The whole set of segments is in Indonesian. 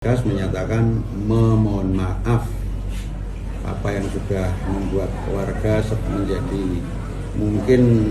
Gas menyatakan memohon maaf apa yang sudah membuat warga menjadi mungkin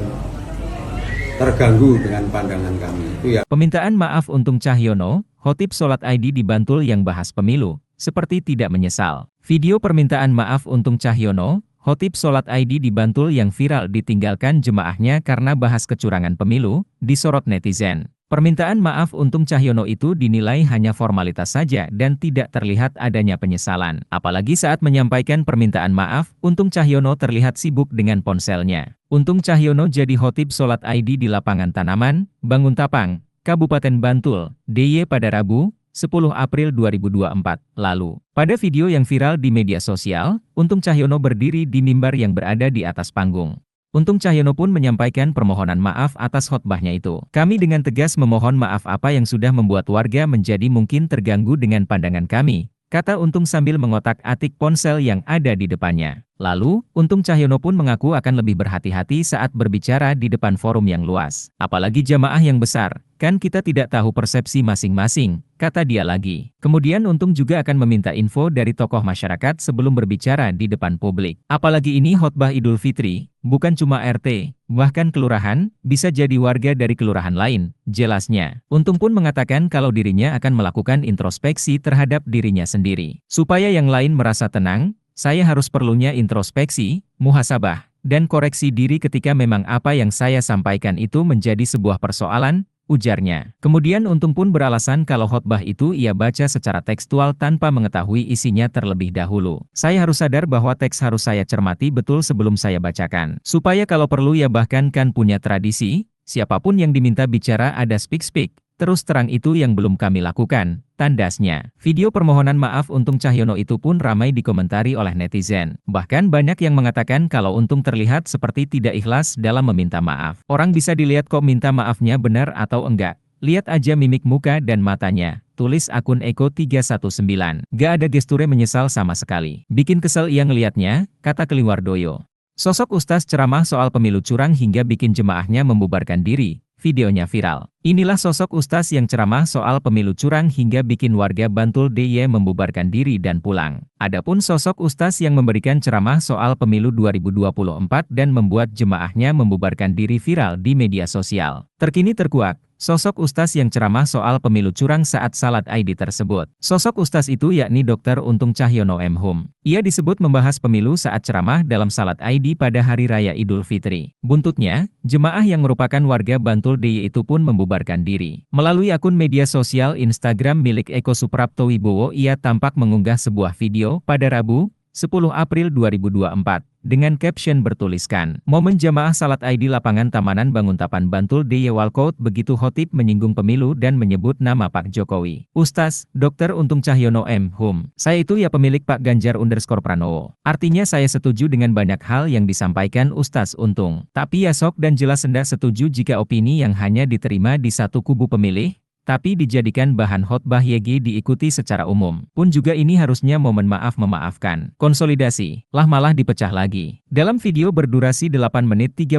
terganggu dengan pandangan kami. Itu ya. Permintaan maaf Untung Cahyono, khotib sholat ID di Bantul yang bahas pemilu, seperti tidak menyesal. Video permintaan maaf Untung Cahyono, khotib sholat ID di Bantul yang viral ditinggalkan jemaahnya karena bahas kecurangan pemilu, disorot netizen. Permintaan maaf Untung Cahyono itu dinilai hanya formalitas saja dan tidak terlihat adanya penyesalan. Apalagi saat menyampaikan permintaan maaf, Untung Cahyono terlihat sibuk dengan ponselnya. Untung Cahyono jadi khotib sholat ID di lapangan Tanaman, Banguntapang, Kabupaten Bantul, DIY pada Rabu, 10 April 2024, lalu. Pada video yang viral di media sosial, Untung Cahyono berdiri di mimbar yang berada di atas panggung. Untung Cahyono pun menyampaikan permohonan maaf atas khotbahnya itu. Kami dengan tegas memohon maaf apa yang sudah membuat warga menjadi mungkin terganggu dengan pandangan kami, kata Untung sambil mengotak-atik ponsel yang ada di depannya. Lalu, Untung Cahyono pun mengaku akan lebih berhati-hati saat berbicara di depan forum yang luas. Apalagi jamaah yang besar, kan kita tidak tahu persepsi masing-masing, kata dia lagi. Kemudian Untung juga akan meminta info dari tokoh masyarakat sebelum berbicara di depan publik. Apalagi ini khotbah Idul Fitri, bukan cuma RT, bahkan kelurahan, bisa jadi warga dari kelurahan lain, jelasnya. Untung pun mengatakan kalau dirinya akan melakukan introspeksi terhadap dirinya sendiri. Supaya yang lain merasa tenang, saya harus perlunya introspeksi, muhasabah, dan koreksi diri ketika memang apa yang saya sampaikan itu menjadi sebuah persoalan, ujarnya. Kemudian Untung pun beralasan kalau khotbah itu ia baca secara tekstual tanpa mengetahui isinya terlebih dahulu. Saya harus sadar bahwa teks harus saya cermati betul sebelum saya bacakan. Supaya kalau perlu ya bahkan kan punya tradisi, siapapun yang diminta bicara ada speak-speak. Terus terang itu yang belum kami lakukan, tandasnya. Video permohonan maaf Untung Cahyono itu pun ramai dikomentari oleh netizen. Bahkan banyak yang mengatakan kalau Untung terlihat seperti tidak ikhlas dalam meminta maaf. Orang bisa dilihat kok minta maafnya benar atau enggak. Lihat aja mimik muka dan matanya, tulis akun Eko 319. Gak ada gesture menyesal sama sekali. Bikin kesel ia ngeliatnya, kata Keliwardoyo. Sosok ustaz ceramah soal pemilu curang hingga bikin jemaahnya membubarkan diri. Videonya viral. Inilah sosok ustaz yang ceramah soal pemilu curang hingga bikin warga Bantul DIY membubarkan diri dan pulang. Adapun sosok ustaz yang memberikan ceramah soal pemilu 2024 dan membuat jemaahnya membubarkan diri viral di media sosial. Terkini terkuak, sosok ustaz yang ceramah soal pemilu curang saat salat ID tersebut. Sosok ustaz itu yakni Dr. Untung Cahyono M.Hum. Ia disebut membahas pemilu saat ceramah dalam salat ID pada Hari Raya Idul Fitri. Buntutnya, jemaah yang merupakan warga Bantul DIY itu pun membubarkan diri. Melalui akun media sosial Instagram milik Eko Suprapto Wibowo ia tampak mengunggah sebuah video pada Rabu, 10 April 2024. Dengan caption bertuliskan, momen jamaah salat ID lapangan Tamanan Banguntapan Bantul DIY walkout begitu khotib menyinggung pemilu dan menyebut nama Pak Jokowi. Ustaz, Dr. Untung Cahyono M.Hum. Saya itu ya pemilik Pak Ganjar _Pranowo. Artinya saya setuju dengan banyak hal yang disampaikan Ustaz Untung. Tapi ya sok dan jelas hendak setuju jika opini yang hanya diterima di satu kubu pemilih, tapi dijadikan bahan khotbah YG diikuti secara umum. Pun juga ini harusnya momen maaf memaafkan. Konsolidasi, lah malah dipecah lagi. Dalam video berdurasi 8 menit 35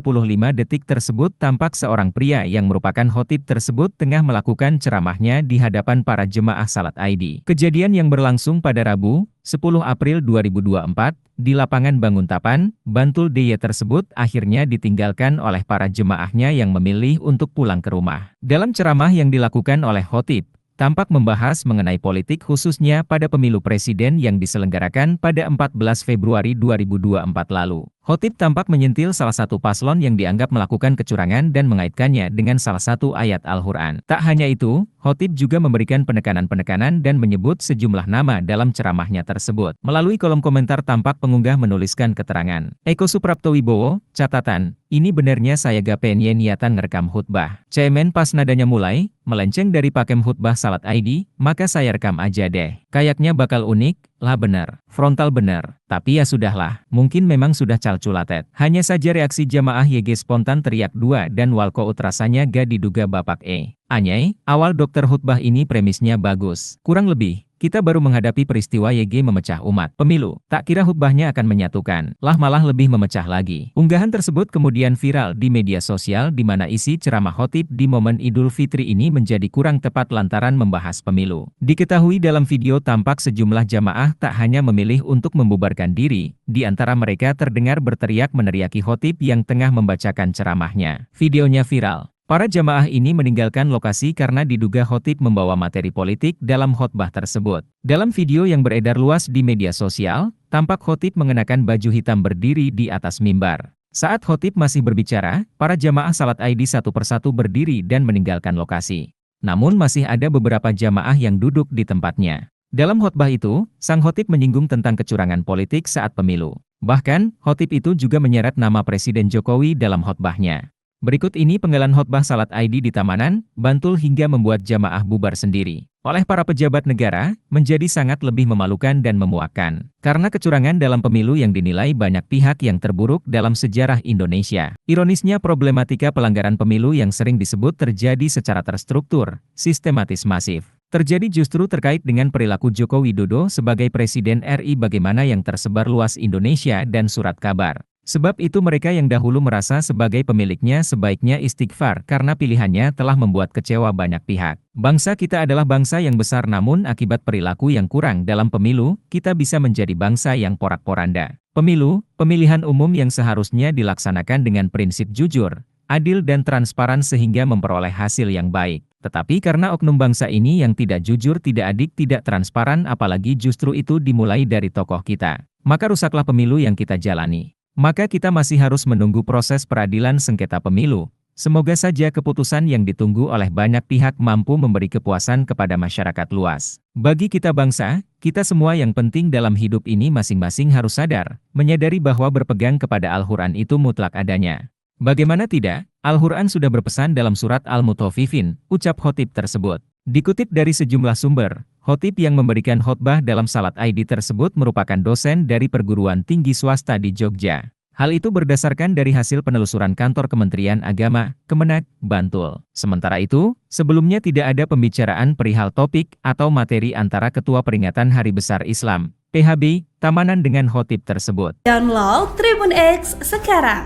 detik tersebut tampak seorang pria yang merupakan khotib tersebut tengah melakukan ceramahnya di hadapan para jemaah salat ID. Kejadian yang berlangsung pada Rabu, 10 April 2024, di lapangan Banguntapan, Bantul DIY tersebut akhirnya ditinggalkan oleh para jemaahnya yang memilih untuk pulang ke rumah. Dalam ceramah yang dilakukan oleh khotib, tampak membahas mengenai politik khususnya pada pemilu presiden yang diselenggarakan pada 14 Februari 2024 lalu. Khotib tampak menyentil salah satu paslon yang dianggap melakukan kecurangan dan mengaitkannya dengan salah satu ayat Al-Quran. Tak hanya itu, khotib juga memberikan penekanan-penekanan dan menyebut sejumlah nama dalam ceramahnya tersebut. Melalui kolom komentar tampak pengunggah menuliskan keterangan. Eko Suprapto Wibowo, catatan, ini benernya saya gak pengen niatan ngerekam khutbah. Cemen pas nadanya mulai, melenceng dari pakem khutbah salat ID, maka saya rekam aja deh. Kayaknya bakal unik, lah bener, frontal bener. Tapi ya sudahlah, mungkin memang sudah calculated. Hanya saja reaksi jamaah YG spontan teriak dua dan walkout rasanya gak diduga Bapak E. Anyai, awal dokter khutbah ini premisnya bagus. Kurang lebih, kita baru menghadapi peristiwa YG memecah umat pemilu. Tak kira khutbahnya akan menyatukan, malah lebih memecah lagi. Unggahan tersebut kemudian viral di media sosial di mana isi ceramah khotib di momen Idul Fitri ini menjadi kurang tepat lantaran membahas pemilu. Diketahui dalam video tampak sejumlah jamaah tak hanya memilih untuk membubarkan diri, di antara mereka terdengar berteriak meneriaki khotib yang tengah membacakan ceramahnya. Videonya viral. Para jamaah ini meninggalkan lokasi karena diduga khotib membawa materi politik dalam khotbah tersebut. Dalam video yang beredar luas di media sosial, tampak khotib mengenakan baju hitam berdiri di atas mimbar. Saat khotib masih berbicara, para jamaah salat ID satu persatu berdiri dan meninggalkan lokasi. Namun masih ada beberapa jamaah yang duduk di tempatnya. Dalam khotbah itu, sang khotib menyinggung tentang kecurangan politik saat pemilu. Bahkan, khotib itu juga menyeret nama Presiden Jokowi dalam khotbahnya. Berikut ini penggalan khotbah salat ID di Tamanan, Bantul hingga membuat jamaah bubar sendiri. Oleh para pejabat negara, menjadi sangat lebih memalukan dan memuakkan. Karena kecurangan dalam pemilu yang dinilai banyak pihak yang terburuk dalam sejarah Indonesia. Ironisnya problematika pelanggaran pemilu yang sering disebut terjadi secara terstruktur, sistematis masif. Terjadi justru terkait dengan perilaku Joko Widodo sebagai Presiden RI bagaimana yang tersebar luas Indonesia dan surat kabar. Sebab itu mereka yang dahulu merasa sebagai pemiliknya sebaiknya istighfar karena pilihannya telah membuat kecewa banyak pihak. Bangsa kita adalah bangsa yang besar namun akibat perilaku yang kurang dalam pemilu, kita bisa menjadi bangsa yang porak-poranda. Pemilu, pemilihan umum yang seharusnya dilaksanakan dengan prinsip jujur, adil dan transparan sehingga memperoleh hasil yang baik. Tetapi karena oknum bangsa ini yang tidak jujur, tidak adil, tidak transparan apalagi justru itu dimulai dari tokoh kita, maka rusaklah pemilu yang kita jalani. Maka kita masih harus menunggu proses peradilan sengketa pemilu. Semoga saja keputusan yang ditunggu oleh banyak pihak mampu memberi kepuasan kepada masyarakat luas. Bagi kita bangsa, kita semua yang penting dalam hidup ini masing-masing harus sadar, menyadari bahwa berpegang kepada Al-Quran itu mutlak adanya. Bagaimana tidak, Al-Quran sudah berpesan dalam surat Al-Mutaffifin, ucap khotib tersebut. Dikutip dari sejumlah sumber, khotib yang memberikan khotbah dalam salat ID tersebut merupakan dosen dari perguruan tinggi swasta di Jogja. Hal itu berdasarkan dari hasil penelusuran kantor Kementerian Agama, Kemenak, Bantul. Sementara itu, sebelumnya tidak ada pembicaraan perihal topik atau materi antara Ketua Peringatan Hari Besar Islam, PHB, Tamanan dengan khotib tersebut. Download Tribun X sekarang,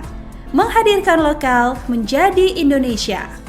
menghadirkan lokal menjadi Indonesia.